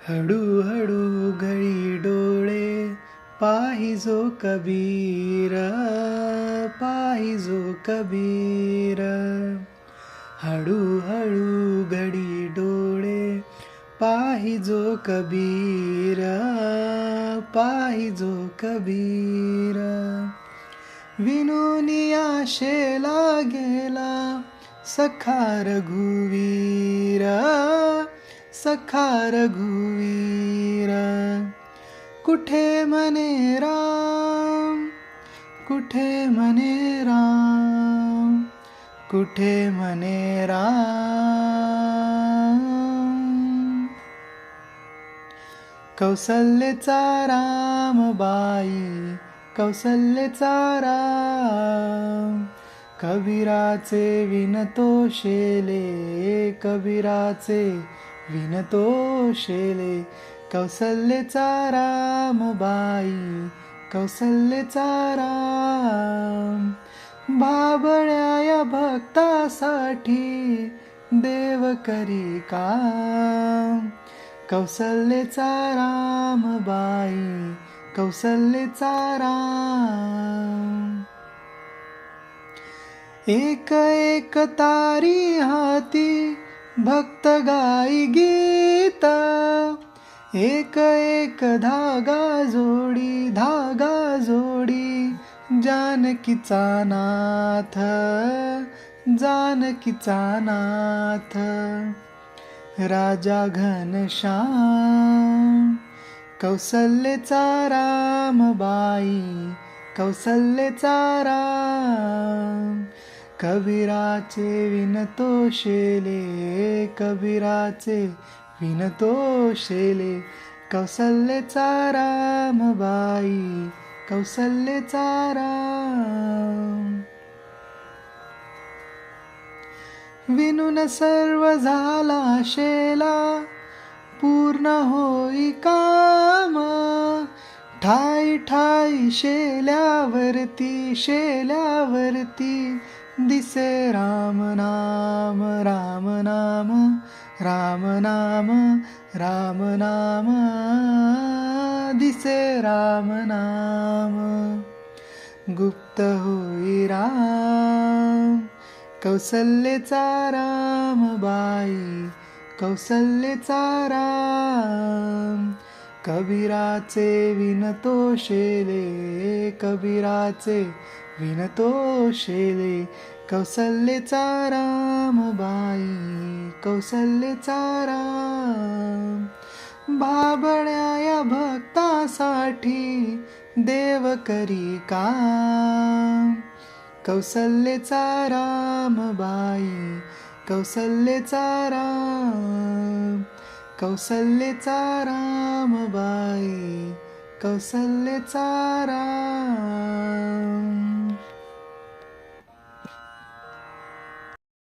हळू हळू घडी डोळे पाहिजो कबीर, पाहिजो कबीर. हळू हळू घडी डोळे पाहिजो कबीर, पाहिजो कबीर. विनुनिया शेला गेला सखा रघुवीर, सखा रघुवीर. कुठे म्हणे राम, कुठे म्हणे राम, कुठे म्हणे राम. कौसल्येचा रामबाई, कौसल्येचा राम. कबीराचे विनतो शेले, कबीराचे विनतो शेले. कौसल्येचा रामबाई, कौसल्येचा राम. भाबड्या या भक्तासाठी देव करी काम. कौसल्येचा रामबाई, कौसल्येचा राम. एक एक तारी हाती भक्त गाई गीत, एक एक धागा जोडी, धागा जोडी. जानकीचा नाथ, जानकीचा नाथ. राजा घनश्याम. कौसल्येचा रामबाई, कौसल्येचा राम. कबीराचे विनतो शेले, कबीराचे विनतो शेले. कौसल्येचा रामबाई, कौसल्येचा राम. विनुन सर्व झाला शेला, पूर्ण होई काम. ठाई ठाई शेल्यावरती, शेल्यावरती. दिसे राम नाम, राम नाम, राम नाम, राम नाम. दिसे राम नाम. गुप्त होई राम. कौसल्येचा रामबाई, कौसल्येचा राम. कबीराचे विनतो शेले, कबीराचे विनतो शेले. कौसल्येचा रामबाई, कौसल्येचा राम. भाबड्या या भक्तासाठी देव करी काम. कौसल्येचा रामबाई, कौसल्येचा राम. कौसल्येचा रामबाई, कौसल्येचा राम.